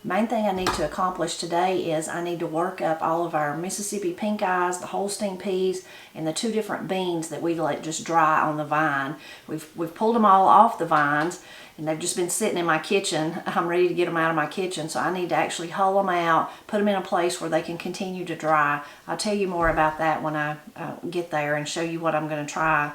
Main thing I need to accomplish today is I need to work up all of our Mississippi pink eyes, the Holstein peas, and the 2 different beans that we let just dry on the vine. We've pulled them all off the vines, and they've just been sitting in my kitchen. I'm ready to get them out of my kitchen, so I need to actually hull them out, put them in a place where they can continue to dry. I'll tell you more about that when I get there and show you what I'm going to try.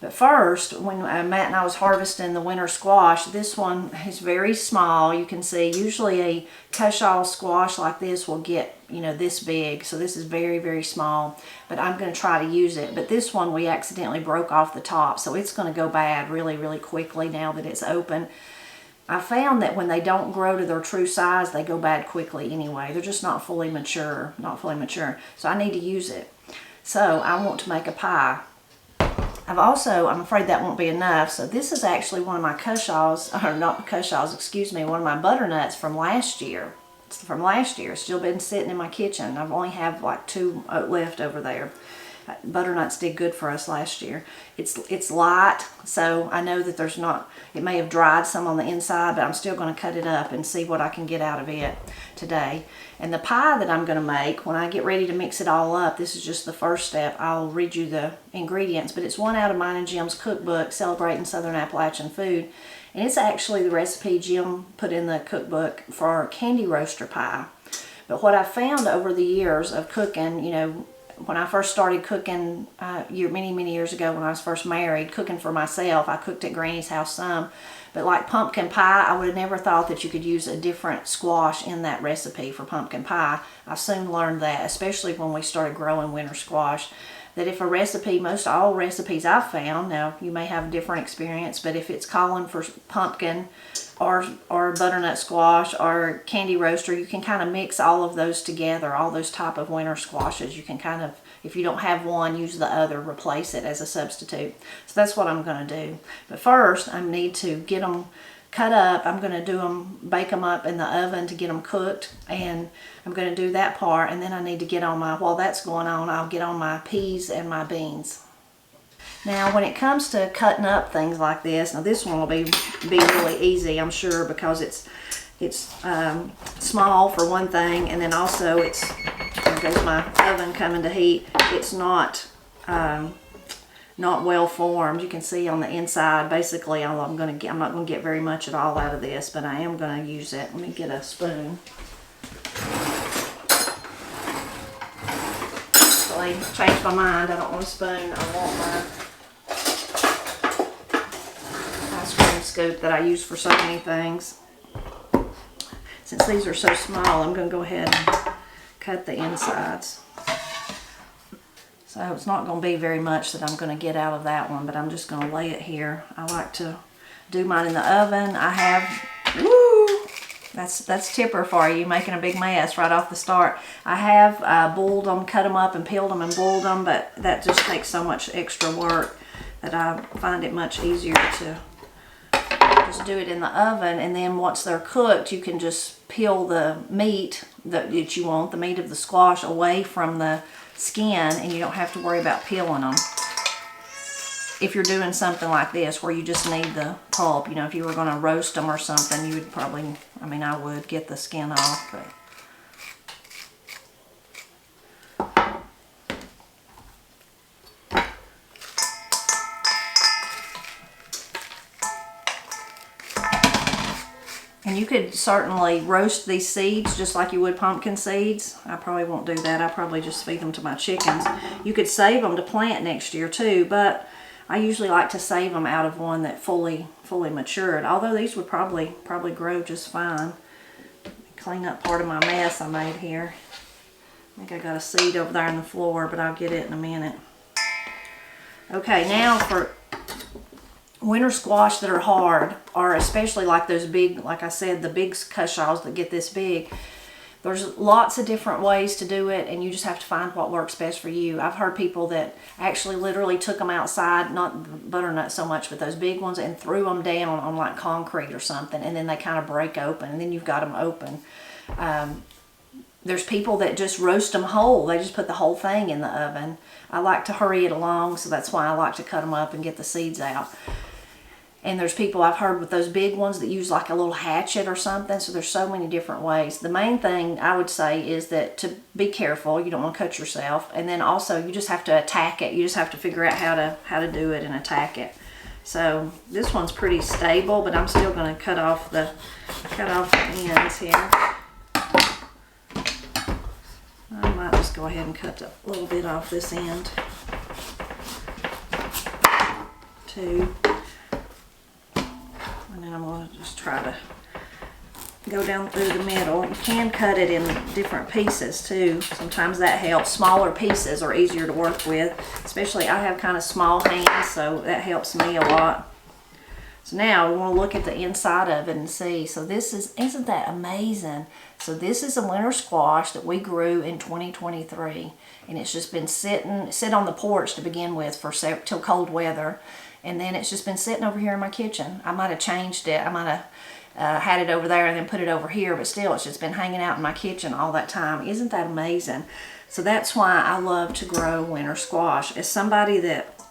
But first, when Matt and I was harvesting the winter squash, this one is very small. You can see usually a Cushaw squash like this will get, you know, this big. So this is very, very small. But I'm going to try to use it. But this one we accidentally broke off the top. So it's going to go bad really, really quickly now that it's open. I found that when they don't grow to their true size, they go bad quickly anyway. They're just not fully mature. So I need to use it. So I want to make a pie. I'm afraid that won't be enough, so this is actually one of my Cushaws, or not Cushaws, excuse me, one of my butternuts from last year. It's from last year. It's still been sitting in my kitchen. I've only have like 2 left over there. Butternuts did good for us last year. It's light, so I know that there's not, it may have dried some on the inside, but I'm still going to cut it up and see what I can get out of it today. And the pie that I'm going to make, when I get ready to mix it all up, this is just the first step. I'll read you the ingredients, but it's one out of mine and Jim's cookbook, Celebrating Southern Appalachian Food. And it's actually the recipe Jim put in the cookbook for Candyroaster pie. But what I found over the years of cooking, you know, when I first started cooking many years ago when I was first married, cooking for myself, I cooked at Granny's house some. But like pumpkin pie, I would have never thought that you could use a different squash in that recipe for pumpkin pie. I soon learned that, especially when we started growing winter squash, that if a recipe, most all recipes I've found, now you may have a different experience, but if it's calling for pumpkin or butternut squash or Candyroaster, you can kind of mix all of those together, all those type of winter squashes. You can kind of, if you don't have one, use the other, replace it as a substitute. So that's what I'm going to do. But first, I need to get them cut up. I'm going to bake them up in the oven to get them cooked, and I'm going to do that part, and then I need to get on while that's going on, I'll get on my peas and my beans. Now, when it comes to cutting up things like this, now this one will be really easy, I'm sure, because it's small for one thing, and then also there goes my oven coming to heat. It's not well formed. You can see on the inside, basically, I'm not going to get very much at all out of this, but I am going to use it. Let me get a spoon. Actually, changed my mind. I don't want a spoon. I want my ice cream scoop that I use for so many things. Since these are so small, I'm going to go ahead and cut the insides. So it's not going to be very much that I'm going to get out of that one, but I'm just going to lay it here. I like to do mine in the oven. I have, woo, that's tipper for you, making a big mess right off the start. I have boiled them, cut them up and peeled them and boiled them, but that just takes so much extra work that I find it much easier to just do it in the oven. And then once they're cooked, you can just peel the meat that you want, the meat of the squash, away from the skin, and you don't have to worry about peeling them. If you're doing something like this where you just need the pulp, you know, if you were going to roast them or something, you would probably, I mean, I would get the skin off, but and you could certainly roast these seeds just like you would pumpkin seeds. I probably won't do that. I probably just feed them to my chickens. You could save them to plant next year too, but I usually like to save them out of one that fully matured. Although these would probably grow just fine. Clean up part of my mess I made here. I think I got a seed over there on the floor, but I'll get it in a minute. Okay, now for winter squash that are hard, or especially like those big, like I said, the big Cushaws that get this big, there's lots of different ways to do it, and you just have to find what works best for you. I've heard people that actually literally took them outside, not butternut so much, but those big ones, and threw them down on like concrete or something, and then they kind of break open, and then you've got them open. There's people that just roast them whole. They just put the whole thing in the oven. I like to hurry it along, so that's why I like to cut them up and get the seeds out. And there's people I've heard with those big ones that use like a little hatchet or something. So there's so many different ways. The main thing I would say is that to be careful. You don't want to cut yourself. And then also you just have to attack it. You just have to figure out how to do it and attack it. So this one's pretty stable, but I'm still going to cut off the ends here. I might just go ahead and cut a little bit off this end too. And then I'm going to just try to go down through the middle. You can cut it in different pieces too. Sometimes that helps. Smaller pieces are easier to work with. Especially I have kind of small hands, so that helps me a lot. So now we want to look at the inside of it and see. So this isn't that amazing? So this is a winter squash that we grew in 2023. And it's just been sit on the porch to begin with till cold weather. And then it's just been sitting over here in my kitchen. I might have changed it. I might have had it over there and then put it over here, but still it's just been hanging out in my kitchen all that time. Isn't that amazing? So that's why I love to grow winter squash. As somebody that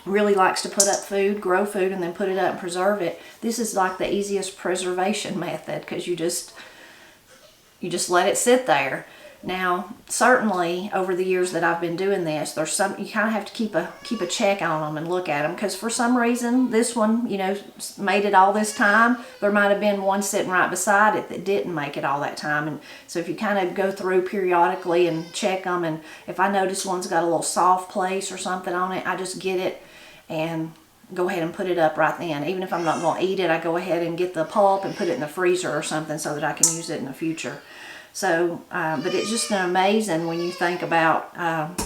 really likes to put up food, grow food, and then put it up and preserve it, this is like the easiest preservation method, because you just let it sit there. Now, certainly over the years that I've been doing this, there's some you kind of have to keep a check on them and look at them, because for some reason this one, made it all this time. There might have been one sitting right beside it that didn't make it all that time, and so if you kind of go through periodically and check them, and if I notice one's got a little soft place or something on it, I just get it and go ahead and put it up right then. Even if I'm not going to eat it, I go ahead and get the pulp and put it in the freezer or something so that I can use it in the future. So, but it's just amazing when you think about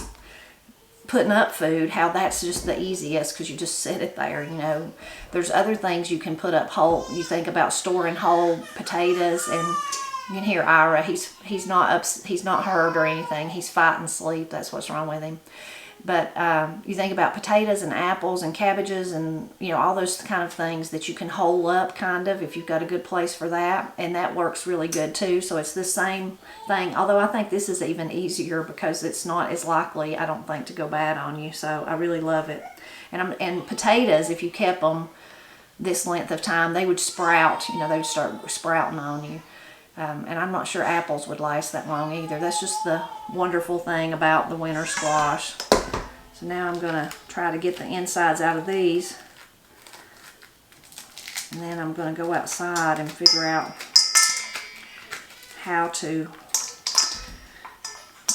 putting up food, how that's just the easiest, because you just set it there, There's other things you can put up whole. You think about storing whole potatoes, and you can hear Ira, he's not hurt or anything. He's fighting sleep. That's what's wrong with him. But you think about potatoes and apples and cabbages and, all those kind of things that you can hole up kind of if you've got a good place for that. And that works really good too. So it's the same thing. Although I think this is even easier because it's not as likely, I don't think, to go bad on you. So I really love it. And potatoes, if you kept them this length of time, they would sprout. They would start sprouting on you. And I'm not sure apples would last that long either. That's just the wonderful thing about the winter squash. So now I'm going to try to get the insides out of these. And then I'm going to go outside and figure out how to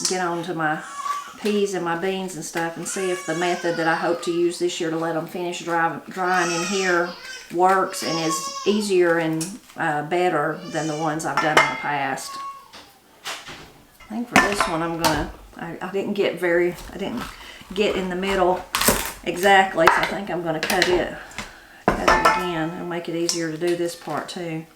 get onto my peas and my beans and stuff, and see if the method that I hope to use this year to let them finish drying in here works and is easier and better than the ones I've done in the past. I think for this one I didn't get in the middle exactly, so I think I'm going to cut it again and make it easier to do this part too.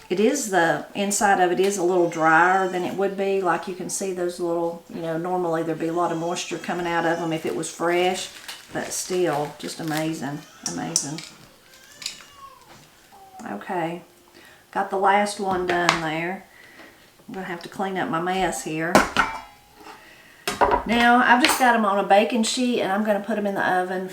The inside of it is a little drier than it would be. Like you can see those little, normally there'd be a lot of moisture coming out of them if it was fresh, but still just amazing. Okay, got the last one done there. I'm going to have to clean up my mess here. Now, I've just got them on a baking sheet, and I'm going to put them in the oven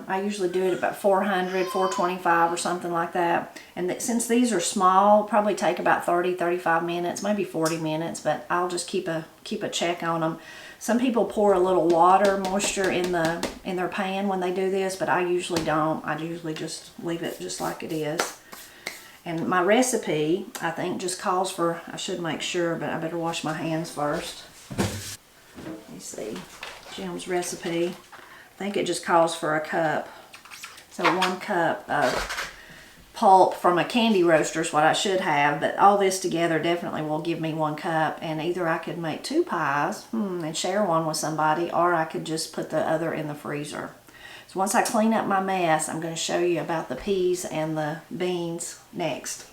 I usually do it about 400, 425 or something like that. And since these are small, probably take about 30, 35 minutes, maybe 40 minutes, but I'll just keep a check on them. Some people pour a little moisture in their pan when they do this, but I usually don't. I usually just leave it just like it is. And my recipe, I think, just calls for, I should make sure, but I better wash my hands first. Let me see, Jim's recipe. I think it just calls for a cup. So 1 cup of pulp from a Candyroaster is what I should have, but all this together definitely will give me 1 cup, and either I could make 2 pies and share one with somebody, or I could just put the other in the freezer. So once I clean up my mess, I'm going to show you about the peas and the beans next.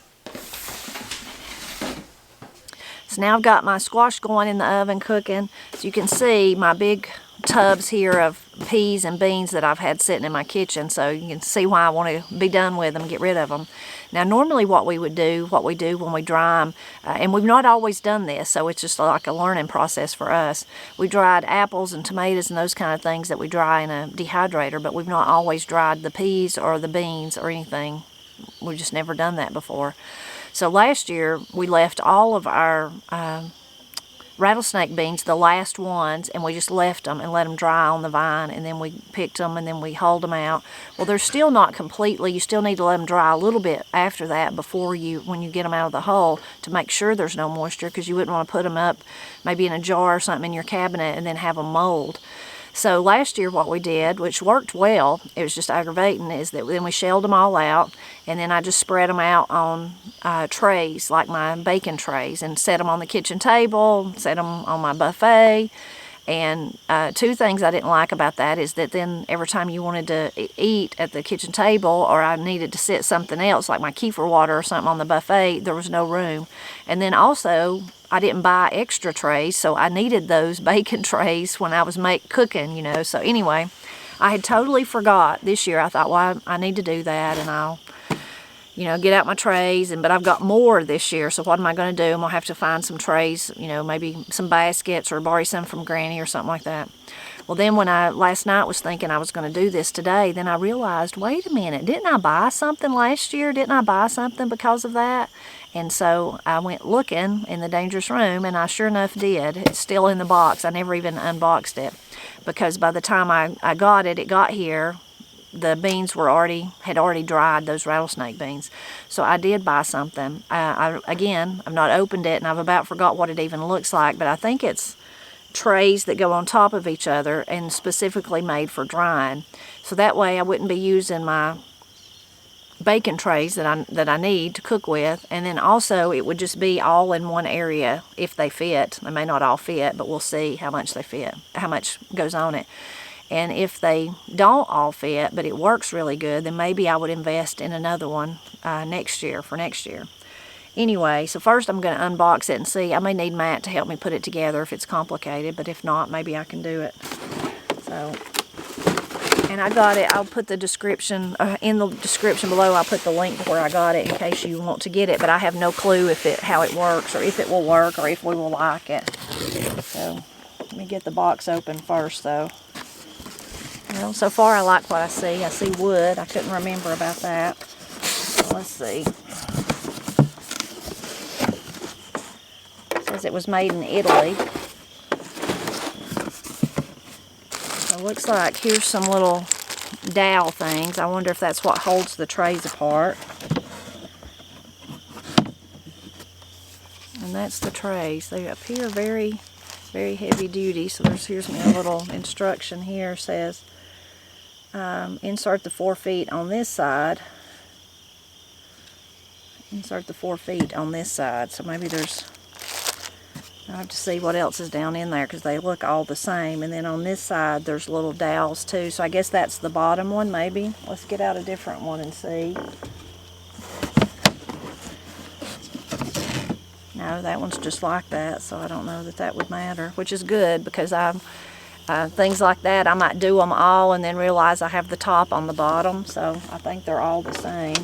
So now I've got my squash going in the oven cooking. So you can see my big tubs here of peas and beans that I've had sitting in my kitchen, so you can see why I want to be done with them, get rid of them. Now normally what we do when we dry them, and we've not always done this, so it's just like a learning process for us. We dried apples and tomatoes and those kind of things that we dry in a dehydrator, but we've not always dried the peas or the beans or anything. We've just never done that before. So last year we left all of our rattlesnake beans, the last ones, and we just left them and let them dry on the vine, and then we picked them and then we hauled them out. Well, they're still not completely, you still need to let them dry a little bit after that before when you get them out of the hull, to make sure there's no moisture, because you wouldn't want to put them up maybe in a jar or something in your cabinet and then have them mold. So last year what we did, which worked well, it was just aggravating, is that then we shelled them all out, and then I just spread them out on trays, like my bacon trays, and set them on the kitchen table, set them on my buffet. And two things I didn't like about that is that then every time you wanted to eat at the kitchen table, or I needed to sit something else like my kefir water or something on the buffet, there was no room. And then also I didn't buy extra trays, so I needed those bacon trays when I was cooking, you know. So anyway, I had totally forgot this year. I thought, well, I need to do that, and I'll, you know, get out my trays. But I've got more this year, so what am I going to do? I'm going to have to find some trays, you know, maybe some baskets, or borrow some from Granny or something like that. Well, then when I last night was thinking I was going to do this today, then I realized, wait a minute, didn't I buy something last year? Didn't I buy something because of that? And so I went looking in the dangerous room, and I sure enough did. It's still in the box. I never even unboxed it, because by the time I got it, it got here, the beans had already dried, those rattlesnake beans. So I did buy something. Again, I've not opened it, and I've about forgot what it even looks like, but I think it's trays that go on top of each other and specifically made for drying. So that way I wouldn't be using my bacon trays that I need to cook with, and then also it would just be all in one area if they fit. They may not all fit, but we'll see how much they fit, how much goes on it. And if they don't all fit, but it works really good, then maybe I would invest in another one next year. Anyway, so first I'm going to unbox it and see. I may need Matt to help me put it together if it's complicated, but if not, maybe I can do it. So, and I got it. I'll put the description, in the description below, I'll put the link to where I got it in case you want to get it, but I have no clue how it works, or if it will work, or if we will like it. So, let me get the box open first, though. Well, so far I like what I see. I see wood. I couldn't remember about that. So let's see. It says it was made in Italy. So it looks like here's some little dowel things. I wonder if that's what holds the trays apart. And that's the trays. They appear very, very heavy duty. So here's me a little instruction here. It says, insert the 4 feet on this side. Insert the 4 feet on this side. So maybe I have to see what else is down in there, because they look all the same. And then on this side there's little dowels too. So I guess that's the bottom one maybe. Let's get out a different one and see. No, that one's just like that, so I don't know that would matter, which is good, because things like that, I might do them all and then realize I have the top on the bottom, so I think they're all the same.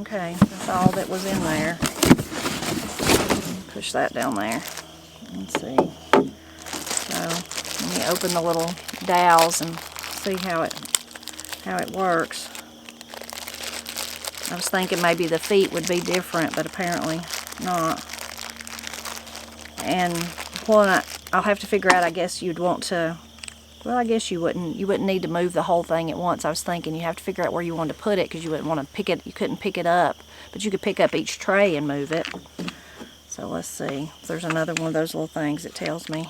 Okay, that's all that was in there. Push that down there. Let's see. So, let me open the little dowels and see how it works. I was thinking maybe the feet would be different, but apparently not. And I'll have to figure out, I guess you'd want to, well, I guess you wouldn't need to move the whole thing at once. I was thinking you have to figure out where you want to put it, because you wouldn't want to pick it, you couldn't pick it up, but you could pick up each tray and move it. So let's see if there's another one of those little things it tells me.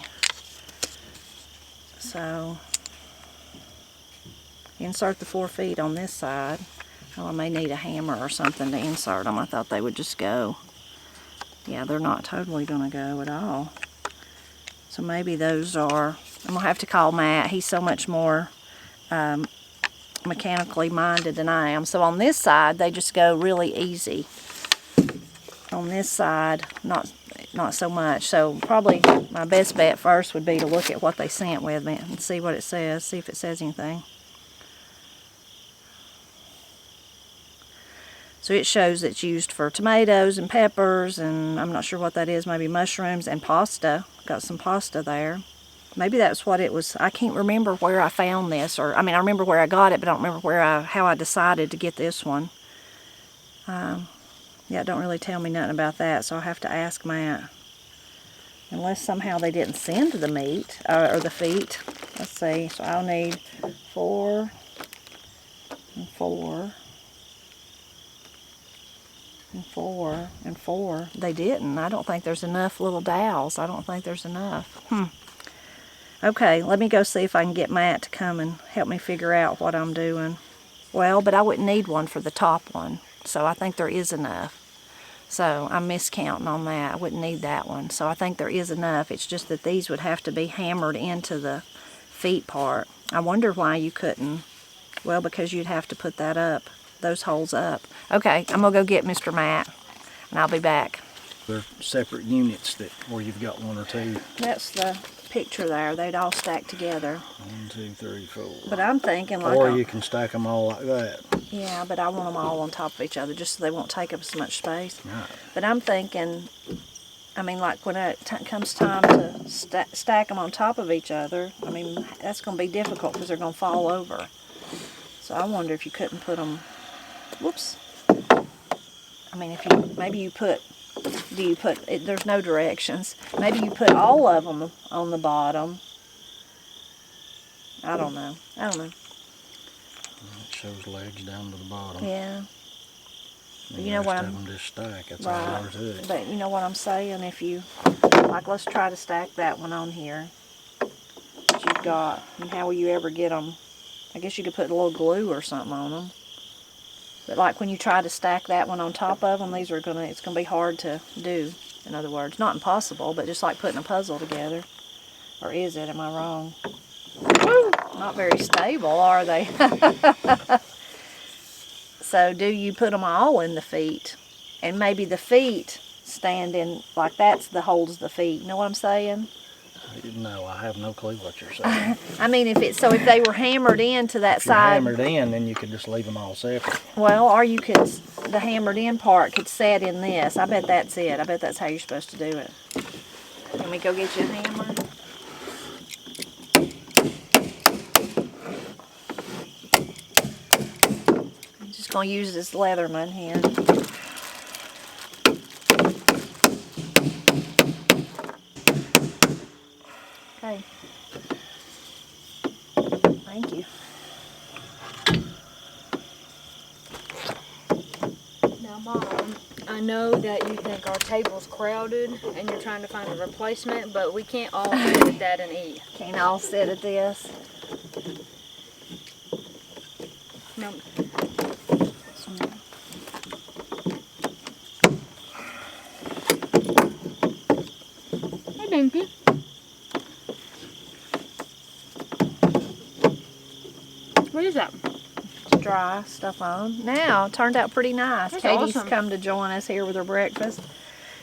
So, insert the 4 feet on this side. Oh, I may need a hammer or something to insert them. I thought they would just go. Yeah, they're not totally going to go at all. So maybe those are, I'm going to have to call Matt. He's so much more mechanically minded than I am. So on this side, they just go really easy. On this side, not so much. So probably my best bet first would be to look at what they sent with me and see what it says, see if it says anything. So it shows it's used for tomatoes and peppers, and I'm not sure what that is, maybe mushrooms and pasta. Got some pasta there. Maybe that's what it was. I can't remember where I found this, or I mean, I remember where I got it, but I don't remember how I decided to get this one. Yeah, it don't really tell me nothing about that, so I'll have to ask Matt. Unless somehow they didn't send the meat, or the feet. Let's see, so I'll need 4 and 4. And 4 and 4. They didn't. I don't think there's enough little dowels. I don't think there's enough. Okay, let me go see if I can get Matt to come and help me figure out what I'm doing. Well, but I wouldn't need one for the top one, so I think there is enough. So I'm miscounting on that. I wouldn't need that one. So I think there is enough. It's just that these would have to be hammered into the feet part. I wonder why you couldn't. Well, because you'd have to put that up, those holes up. Okay, I'm gonna go get Mr. Matt, and I'll be back. They're separate units where you've got 1 or 2. That's the picture there. They'd all stack together. 1, 2, 3, 4. But I'm thinking like... Or you can stack them all like that. Yeah, but I want them all on top of each other just so they won't take up as much space. Right. But I'm thinking, I mean, like when it comes time to stack them on top of each other, I mean, that's going to be difficult because they're going to fall over. So I wonder if you couldn't put them... Whoops. I mean, if you... Maybe you put... Do you put... There's no directions. Maybe you put all of them on the bottom. I don't know. It shows legs down to the bottom. Yeah. And you know what I'm... just stack. That's right. all there to it. But you know what I'm saying? If you... Like, let's try to stack that one on here that you've got. And how will you ever get them? I guess you could put a little glue or something on them. But like when you try to stack that one on top of them, it's gonna be hard to do. In other words, not impossible, but just like putting a puzzle together. Or is it? Am I wrong? Woo! Not very stable, are they? So do you put them all in the feet? And maybe the feet stand in, like that's the holds the feet. You know what I'm saying? No, I have no clue what you're saying. I mean, if they were hammered into that if you're side. hammered in, then you could just leave them all separate. Well, or you could, the hammered in part could set in this. I bet that's it. I bet that's how you're supposed to do it. Let me go get you a hammer. I'm just going to use this Leatherman here. Okay. Thank you. Now, Mom, I know that you think our table's crowded and you're trying to find a replacement, but we can't all sit at that and eat. Can't all sit at this. No. Hey, Binky. What is that? Dry stuff on. Now, it turned out pretty nice. That's Katie's awesome. come to join us here with her breakfast.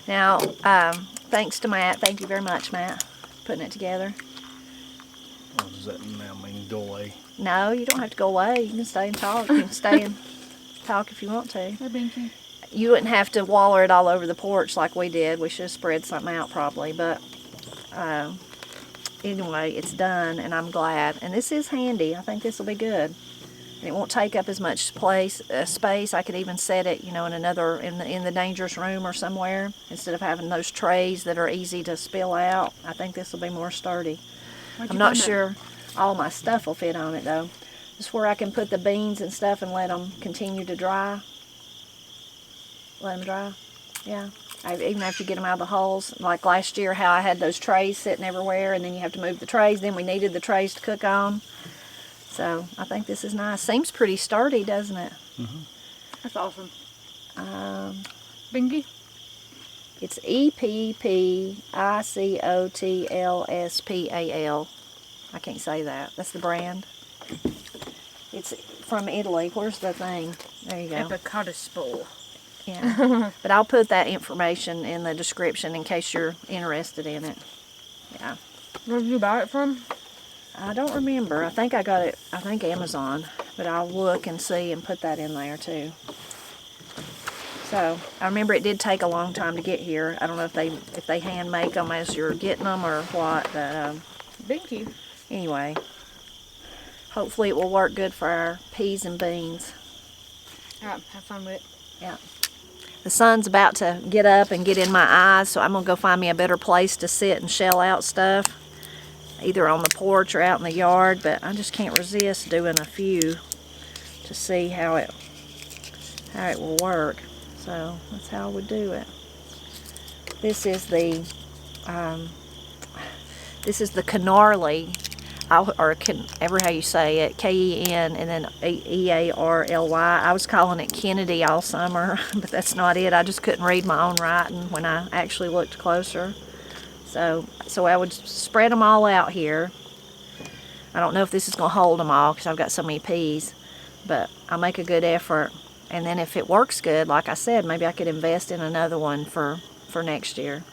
Now, thanks to Matt. Thank you very much, Matt, putting it together. What does that now mean? Go away? No, you don't have to go away. You can stay and talk. You can stay and talk if you want to. Hey, Binky. You wouldn't have to waller it all over the porch like we did. We should have spread something out probably, but anyway, it's done, and I'm glad. And this is handy. I think this will be good. And it won't take up as much space. I could even set it, you know, in the dangerous room or somewhere instead of having those trays that are easy to spill out. I think this will be more sturdy. I'm not sure all my stuff will fit on it though. Just where I can put the beans and stuff and let them continue to dry. Let them dry. Yeah. Even after you get them out of the holes. Like last year how I had those trays sitting everywhere and then you have to move the trays. Then we needed the trays to cook on. So I think this is nice. Seems pretty sturdy, doesn't it? Mm-hmm. That's awesome. Binky? It's EPPICOTLSPAL. I can't say that. That's the brand. It's from Italy. Where's the thing? There you go. Appalachian. Yeah, but I'll put that information in the description in case you're interested in it. Yeah. Where did you buy it from? I don't remember. I think I got it, I think Amazon, but I'll look and see and put that in there too. So, I remember it did take a long time to get here. I don't know if they hand make them as you're getting them or what, but Thank you. anyway, hopefully it will work good for our peas and beans. Alright, have fun with it. Yeah. The sun's about to get up and get in my eyes, so I'm going to go find me a better place to sit and shell out stuff, either on the porch or out in the yard, but I just can't resist doing a few to see how it will work. So that's how I would do it. This is the Canarly, or ever how you say it, K-E-N and then E-A-R-L-Y. I was calling it Kennedy all summer, but that's not it. I just couldn't read my own writing when I actually looked closer. So I would spread them all out here. I don't know if this is going to hold them all because I've got so many peas, but I'll make a good effort. And then if it works good, like I said, maybe I could invest in another one for next year.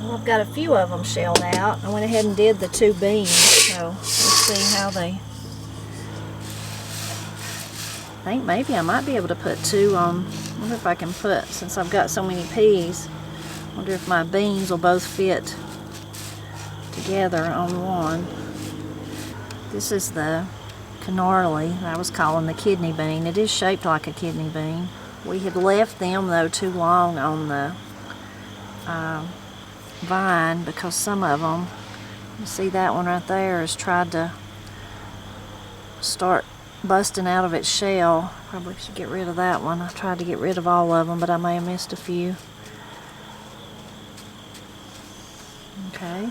Well, I've got a few of them shelled out. I went ahead and did the 2 beans, so let's see how they... I think maybe I might be able to put 2 on. I wonder if I can put, since I've got so many peas, I wonder if my beans will both fit together on one. This is the Canarly, I was calling the kidney bean. It is shaped like a kidney bean. We had left them though too long on the vine because some of them, you see that one right there, has tried to start busting out of its shell. Probably should get rid of that one. I tried to get rid of all of them, but I may have missed a few. Okay.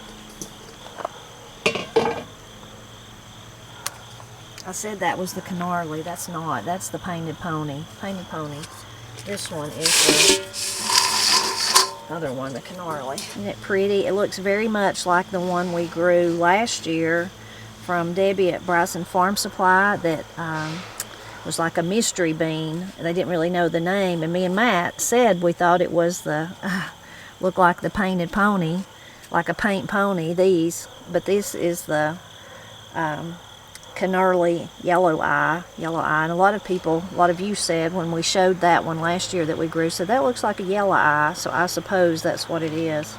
I said that was the Canarly. That's not. That's the Painted Pony. Painted Pony. This one is the other one, the Canarly. Isn't it pretty? It looks very much like the one we grew last year from Debbie at Bryson Farm Supply that was like a mystery bean. They didn't really know the name, and me and Matt said we thought it was the, looked like the Painted Pony, like a paint pony, these, but this is the Canarly yellow eye, and a lot of you said when we showed that one last year that we grew, said that looks like a yellow eye, so I suppose that's what it is.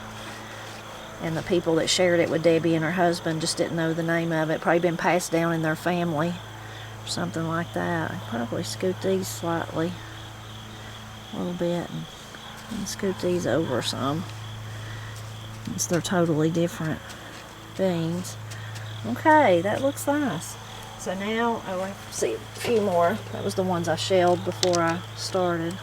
And the people that shared it with Debbie and her husband just didn't know the name of it. Probably been passed down in their family or something like that. I'd probably scoot these slightly, a little bit, and scoot these over some, since they're totally different beans. Okay, that looks nice. So now, oh, I see a few more. That was the ones I shelled before I started.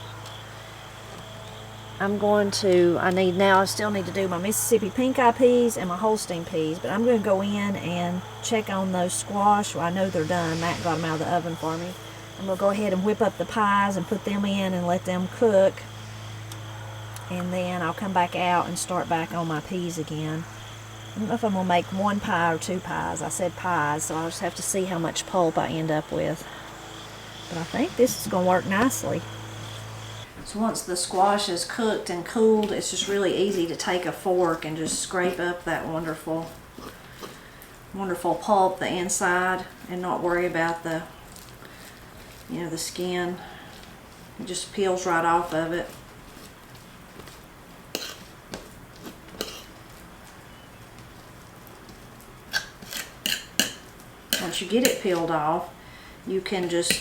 I still need to do my Mississippi pink eye peas and my Holstein peas, but I'm going to go in and check on those squash. Well, I know they're done. Matt got them out of the oven for me. I'm going to go ahead and whip up the pies and put them in and let them cook. And then I'll come back out and start back on my peas again. I don't know if I'm going to make 1 pie or 2 pies. I said pies, so I'll just have to see how much pulp I end up with. But I think this is going to work nicely. So once the squash is cooked and cooled, it's just really easy to take a fork and just scrape up that wonderful pulp, the inside, and not worry about the skin. It just peels right off of it. Once you get it peeled off, you can just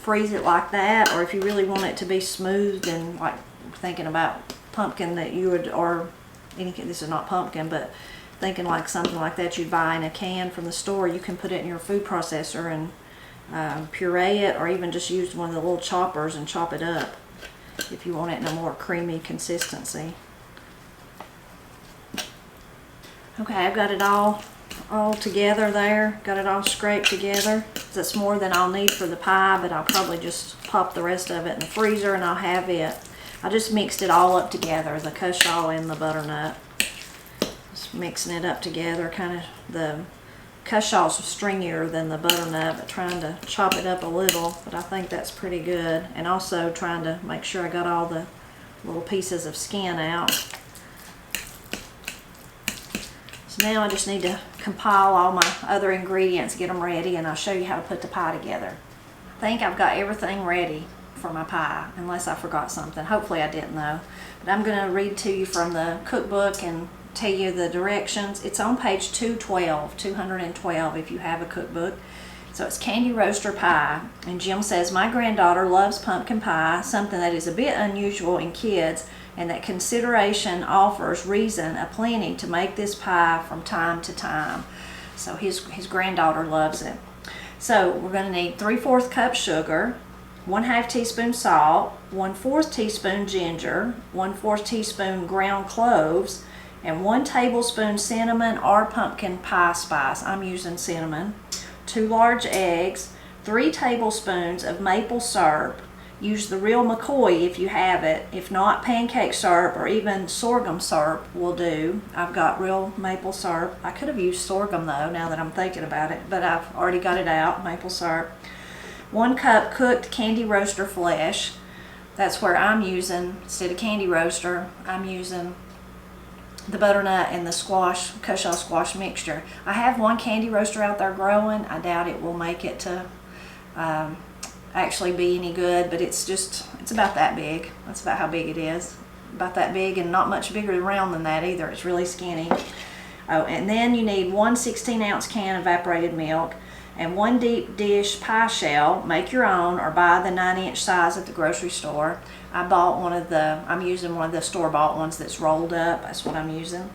freeze it like that, or if you really want it to be smooth and like thinking about pumpkin that you would, or this is not pumpkin, but thinking like something like that you'd buy in a can from the store, you can put it in your food processor and puree it, or even just use one of the little choppers and chop it up if you want it in a more creamy consistency. Okay, I've got it all all together there. Got it all scraped together. That's more than I'll need for the pie, but I'll probably just pop the rest of it in the freezer and I'll have it. I just mixed it all up together, the cushaw and the butternut. Just mixing it up together, kind of the cushaw's stringier than the butternut, but trying to chop it up a little, but I think that's pretty good. And also trying to make sure I got all the little pieces of skin out. So now I just need to compile all my other ingredients, get them ready, and I'll show you how to put the pie together. I think I've got everything ready for my pie, unless I forgot something. Hopefully I didn't though. But I'm going to read to you from the cookbook and tell you the directions. It's on page 212 if you have a cookbook. So it's Candyroaster pie, and Jim says, my granddaughter loves pumpkin pie, something that is a bit unusual in kids, and that consideration offers reason aplenty to make this pie from time to time. So his granddaughter loves it. So we're going to need 3/4 cup sugar, 1/2 teaspoon salt, 1/4 teaspoon ginger, 1/4 teaspoon ground cloves, and 1 tablespoon cinnamon or pumpkin pie spice. I'm using cinnamon. 2 large eggs, 3 tablespoons of maple syrup. Use the real McCoy if you have it. If not, pancake syrup or even sorghum syrup will do. I've got real maple syrup. I could have used sorghum though, now that I'm thinking about it, but I've already got it out, maple syrup. 1 cup cooked Candyroaster flesh. That's where I'm using, instead of Candyroaster, I'm using the butternut and the squash, cushaw squash mixture. I have one Candyroaster out there growing. I doubt it will make it to actually be any good, but it's about that big. That's about how big it is. About that big, and not much bigger around than that either. It's really skinny. Oh, and then you need 1 16-ounce can of evaporated milk and 1 deep dish pie shell. Make your own or buy the 9-inch size at the grocery store. I'm using one of the store-bought ones that's rolled up. That's what I'm using.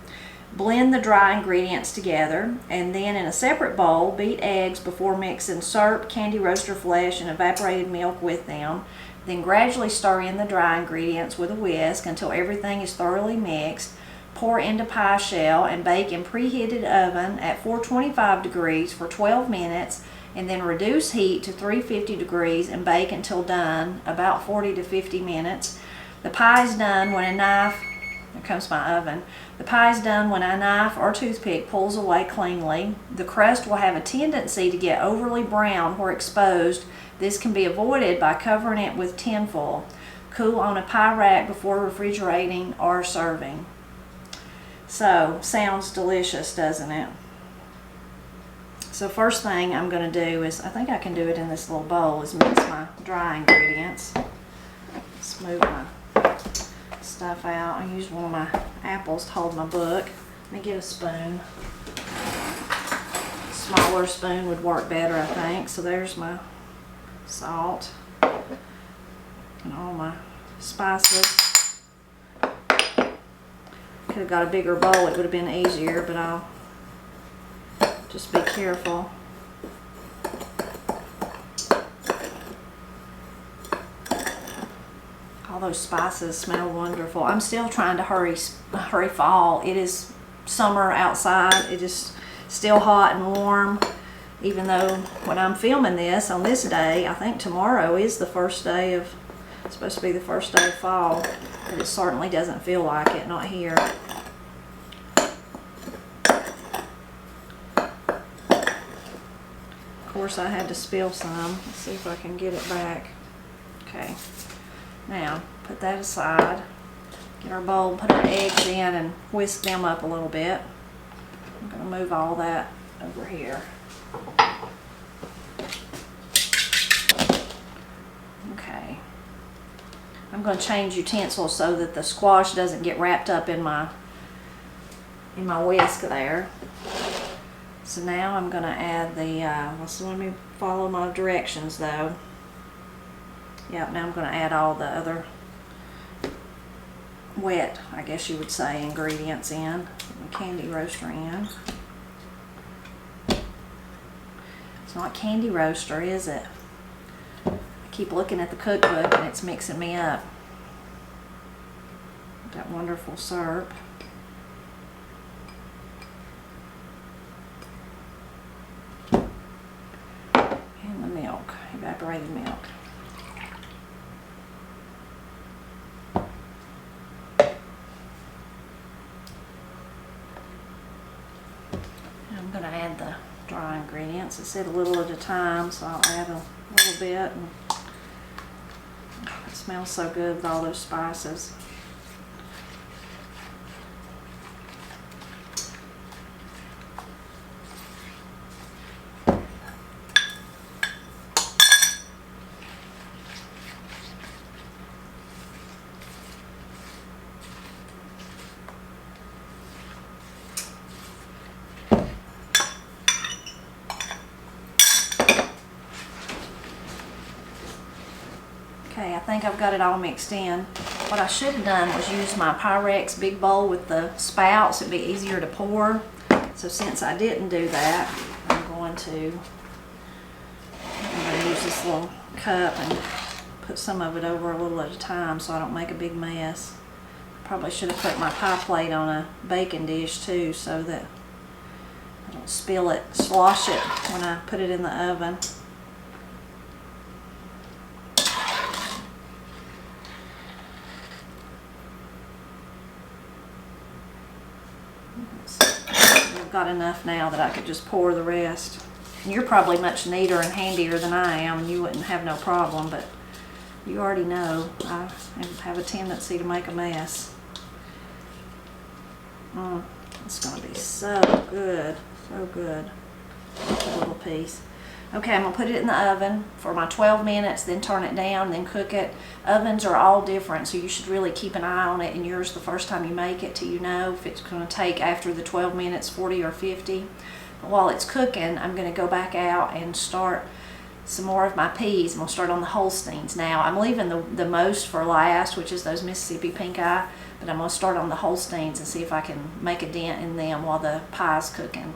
Blend the dry ingredients together, and then in a separate bowl, beat eggs before mixing syrup, Candyroaster flesh, and evaporated milk with them. Then gradually stir in the dry ingredients with a whisk until everything is thoroughly mixed. Pour into pie shell and bake in preheated oven at 425 degrees for 12 minutes, and then reduce heat to 350 degrees and bake until done, about 40 to 50 minutes. The pie is done when a knife, here comes my oven. The pie is done when a knife or toothpick pulls away cleanly. The crust will have a tendency to get overly brown where exposed. This can be avoided by covering it with tinfoil. Cool on a pie rack before refrigerating or serving. So, sounds delicious, doesn't it? So first thing I'm going to do is, I think I can do it in this little bowl, is mix my dry ingredients. Smooth my stuff out. I used one of my apples to hold my book. Let me get a spoon. A smaller spoon would work better, I think. So there's my salt and all my spices. Could have got a bigger bowl, it would have been easier, but I'll just be careful. All those spices smell wonderful. I'm still trying to hurry fall. It is summer outside. It is still hot and warm, even though when I'm filming this on this day, I think tomorrow is the first day of, it's supposed to be the first day of fall, but it certainly doesn't feel like it, not here. Of course I had to spill some. Let's see if I can get it back. Okay. Now, put that aside. Get our bowl, put our eggs in, and whisk them up a little bit. I'm going to move all that over here. Okay. I'm going to change utensils so that the squash doesn't get wrapped up in my whisk there. So now I'm going to add the, so let me follow my directions though. Yep, now I'm going to add all the other wet, I guess you would say, ingredients in. The Candyroaster in. It's not Candyroaster, is it? I keep looking at the cookbook and it's mixing me up. That wonderful syrup. evaporated milk. I'm going to add the dry ingredients. It said a little at a time, so I'll add a little bit. And it smells so good with all those spices. Okay, I think I've got it all mixed in. What I should have done was use my Pyrex big bowl with the spouts. It'd be easier to pour. So since I didn't do that, I'm going to use this little cup and put some of it over a little at a time so I don't make a big mess. Probably should have put my pie plate on a baking dish too so that I don't spill it, slosh it when I put it in the oven. I've got enough now that I could just pour the rest. And you're probably much neater and handier than I am, and you wouldn't have no problem, but you already know I have a tendency to make a mess. It's going to be so good, so good. A little piece. Okay, I'm going to put it in the oven for my 12 minutes, then turn it down, then cook it. Ovens are all different, so you should really keep an eye on it in yours the first time you make it till you know if it's going to take after the 12 minutes 40 or 50. But while it's cooking, I'm going to go back out and start some more of my peas. I'm going to start on the Holsteins now. I'm leaving the most for last, which is those Mississippi pink eye, but I'm going to start on the Holsteins and see if I can make a dent in them while the pie's cooking.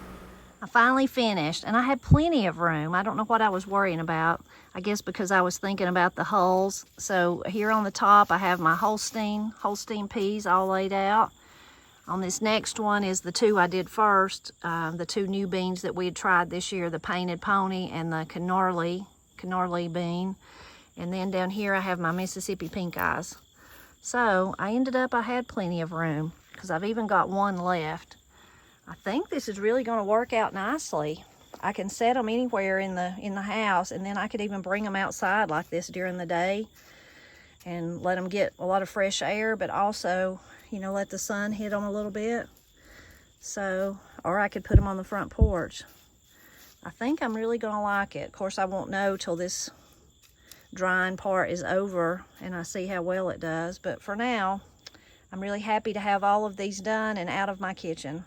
I finally finished, and I had plenty of room. I don't know what I was worrying about. I guess because I was thinking about the hulls. So here on the top, I have my Holstein peas all laid out. On this next one is the two I did first, the two new beans that we had tried this year, the Painted Pony and the Canarly bean. And then down here I have my Mississippi pink eyes. So I had plenty of room because I've even got one left. I think this is really going to work out nicely. I can set them anywhere in the house, and then I could even bring them outside like this during the day and let them get a lot of fresh air, but also, you know, let the sun hit them a little bit. So, or I could put them on the front porch. I think I'm really going to like it. Of course, I won't know till this drying part is over and I see how well it does. But for now, I'm really happy to have all of these done and out of my kitchen.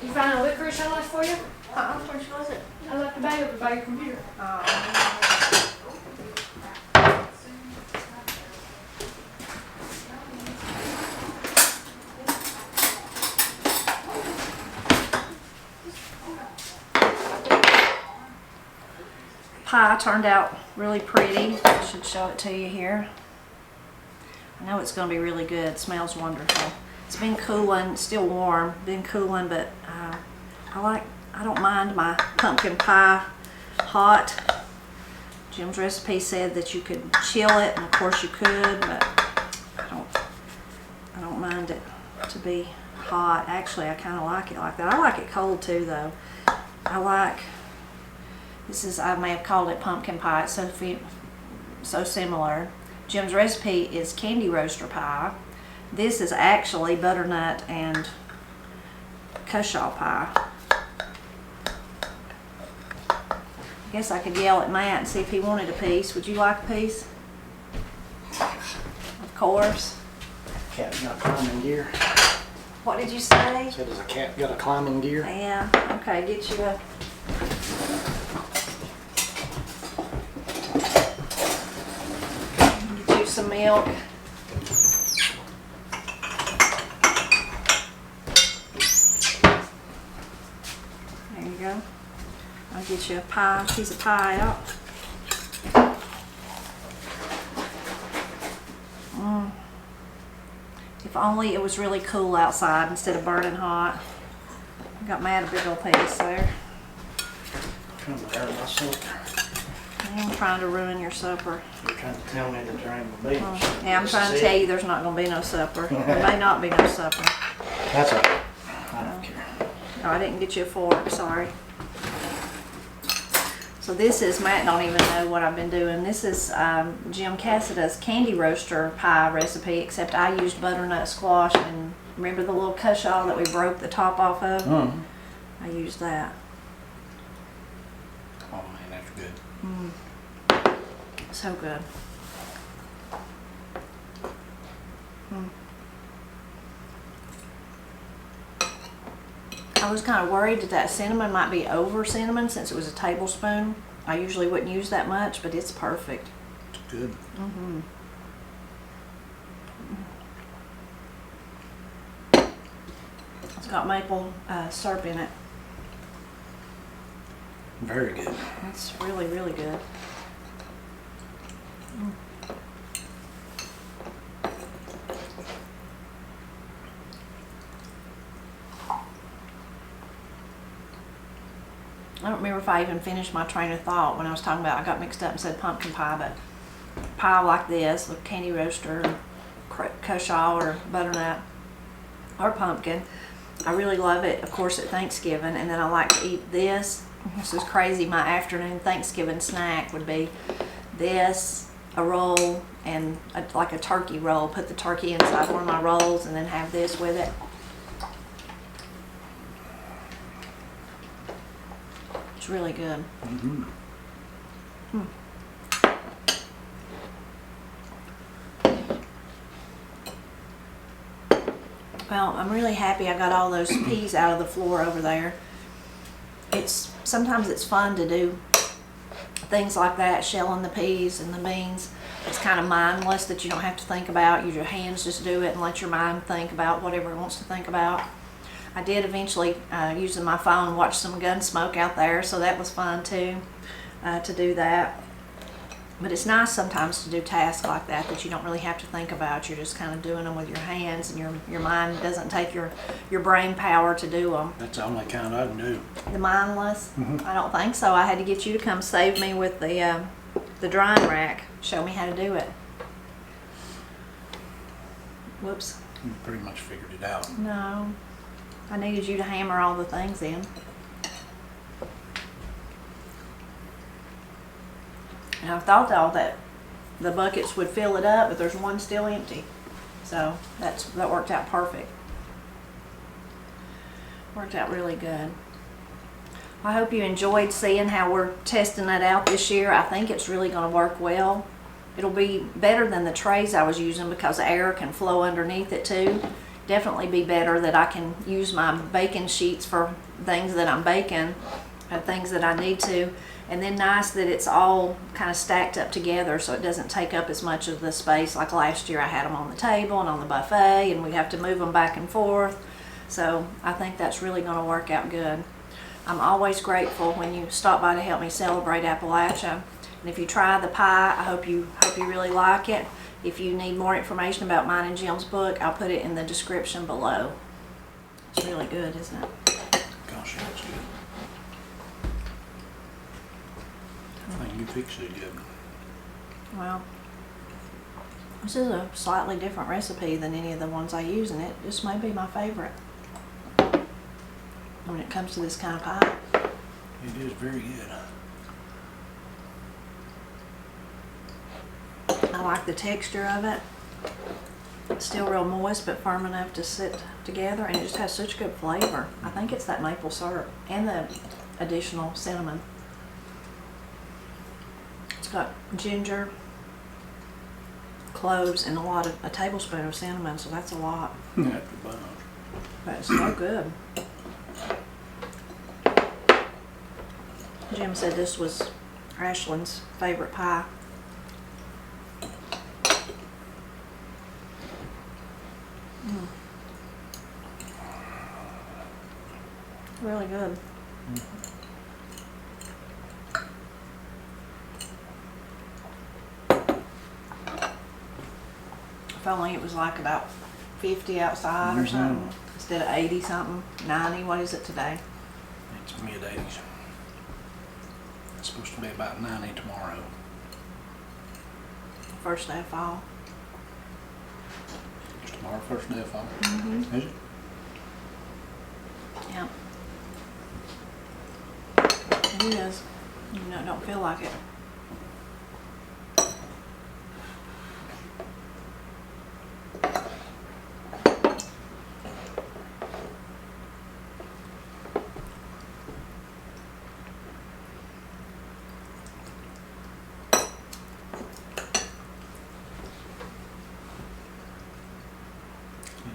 You find a licorice I left for you? Where was it? I left the bag over by your computer. Pie turned out really pretty. I should show it to you here. I know it's going to be really good. It smells wonderful. It's been cooling, still warm, been cooling, but I don't mind my pumpkin pie hot. Jim's recipe said that you could chill it, and of course you could, but I don't mind it to be hot. Actually, I kind of like it like that. I like it cold too, though. I may have called it pumpkin pie. It's so similar. Jim's recipe is Candyroaster pie. This is actually butternut and cushaw pie. I guess I could yell at Matt and see if he wanted a piece. Would you like a piece? Of course. Cat got climbing gear. What did you say? Said there's a cat got a climbing gear. Yeah. Okay, get you a... Get you some milk. There you go. I'll get you a piece of pie out. If only it was really cool outside instead of burning hot. I got Matt a big old piece there. Trying to hurt my supper. I'm trying to ruin your supper. You're trying to tell me that there ain't gonna be no supper. Yeah, I'm trying to tell you there's not going to be no supper. There may not be no supper. That's all right. I don't care. Oh, I didn't get you a fork, sorry. So this is, Matt don't even know what I've been doing. This is Jim Cassida's Candyroaster pie recipe, except I used butternut squash, and remember the little cushaw that we broke the top off of? Mm. I used that. Oh man, that's good. So good. I was kind of worried that cinnamon might be over cinnamon since it was a tablespoon. I usually wouldn't use that much, but it's perfect. It's good. It's got maple syrup in it. Very good. It's really, really good. I don't remember if I even finished my train of thought when I was talking about, I got mixed up and said pumpkin pie, but pie like this with Candyroaster, cushaw or butternut or pumpkin, I really love it, of course, at Thanksgiving. And then I like to eat this. This is crazy. My afternoon Thanksgiving snack would be this, a roll, and like a turkey roll. Put the turkey inside one of my rolls and then have this with it. It's really good. Well, I'm really happy I got all those peas out of the floor over there. Sometimes it's fun to do things like that, shelling the peas and the beans. It's kind of mindless that you don't have to think about. Your hands just do it and let your mind think about whatever it wants to think about. I did eventually, using my phone, watch some gun smoke out there, so that was fun too, to do that. But it's nice sometimes to do tasks like that you don't really have to think about. You're just kind of doing them with your hands, and your mind doesn't take your brain power to do them. That's the only kind I do. The mindless? I don't think so. I had to get you to come save me with the drying rack. Show me how to do it. Whoops. You pretty much figured it out. No. I needed you to hammer all the things in. And I thought that the buckets would fill it up, but there's one still empty. So that worked out perfect. Worked out really good. I hope you enjoyed seeing how we're testing that out this year. I think it's really going to work well. It'll be better than the trays I was using because air can flow underneath it too. Definitely be better that I can use my baking sheets for things that I'm baking, things that I need to. And then nice that it's all kind of stacked up together so it doesn't take up as much of the space. Like last year I had them on the table and on the buffet, and we'd have to move them back and forth. So I think that's really going to work out good. I'm always grateful when you stop by to help me celebrate Appalachia. And if you try the pie, I hope you really like it. If you need more information about mine and Jim's book, I'll put it in the description below. It's really good, isn't it? Gosh, that's good. I think you fixed it good. Well, this is a slightly different recipe than any of the ones I use, and it just may be my favorite when it comes to this kind of pie. It is very good. I like the texture of it. It's still real moist, but firm enough to sit together, and it just has such good flavor. I think it's that maple syrup and the additional cinnamon. It's got ginger, cloves, and a tablespoon of cinnamon, so that's a lot. That's a bunch. But it's so good. Jim said this was Ashlyn's favorite pie. Really good. If only it was like about 50 outside or something instead of 80 something, 90. What is it today? It's mid-80s. It's supposed to be about 90 tomorrow. First day of fall. Is tomorrow first day of fall? Mm-hmm. Is it? Yeah. It is. You know, it don't feel like it.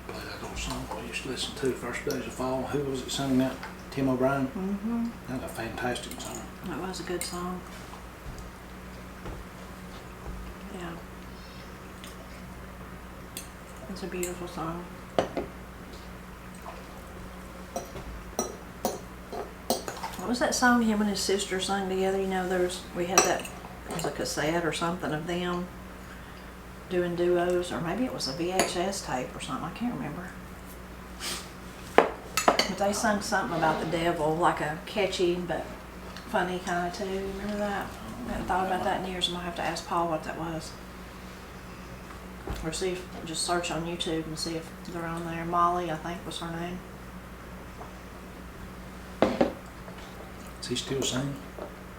Play that old song I used to listen to, First Days of Fall. Who was it singing that? Tim O'Brien? Mm-hmm. That was a fantastic song. That was a good song. Yeah. It's a beautiful song. What was that song him and his sister sung together? You know, we had that, it was a cassette or something of them doing duos, or maybe it was a VHS tape or something, I can't remember. But they sung something about the devil, like a catchy but funny kind of tune. Remember that? I haven't thought about that in years. I'm gonna have to ask Paul what that was. Or see if, just search on YouTube and see if they're on there. Molly, I think was her name. Is he still singing?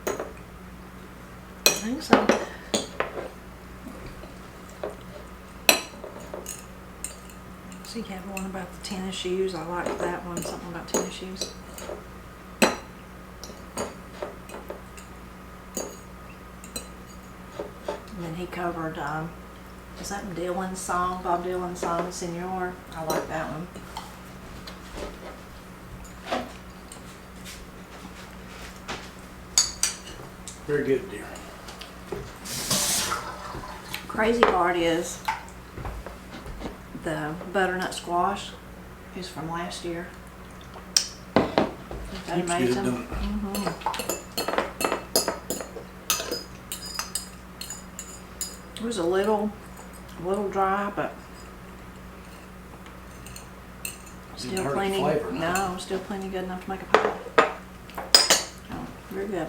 I think so. So you have one about the tennis shoes. I liked that one, something about tennis shoes. And then he covered, is that Dylan's song, Bob Dylan's song, Senor? I like that one. Very good, dear. Crazy part is the butternut squash is from last year. They Keeps made good, some. don't it? Mm-hmm. It was a little dry, but Didn't still hurt the plenty. flavor, No, still plenty good enough to make a pie. Oh, very good.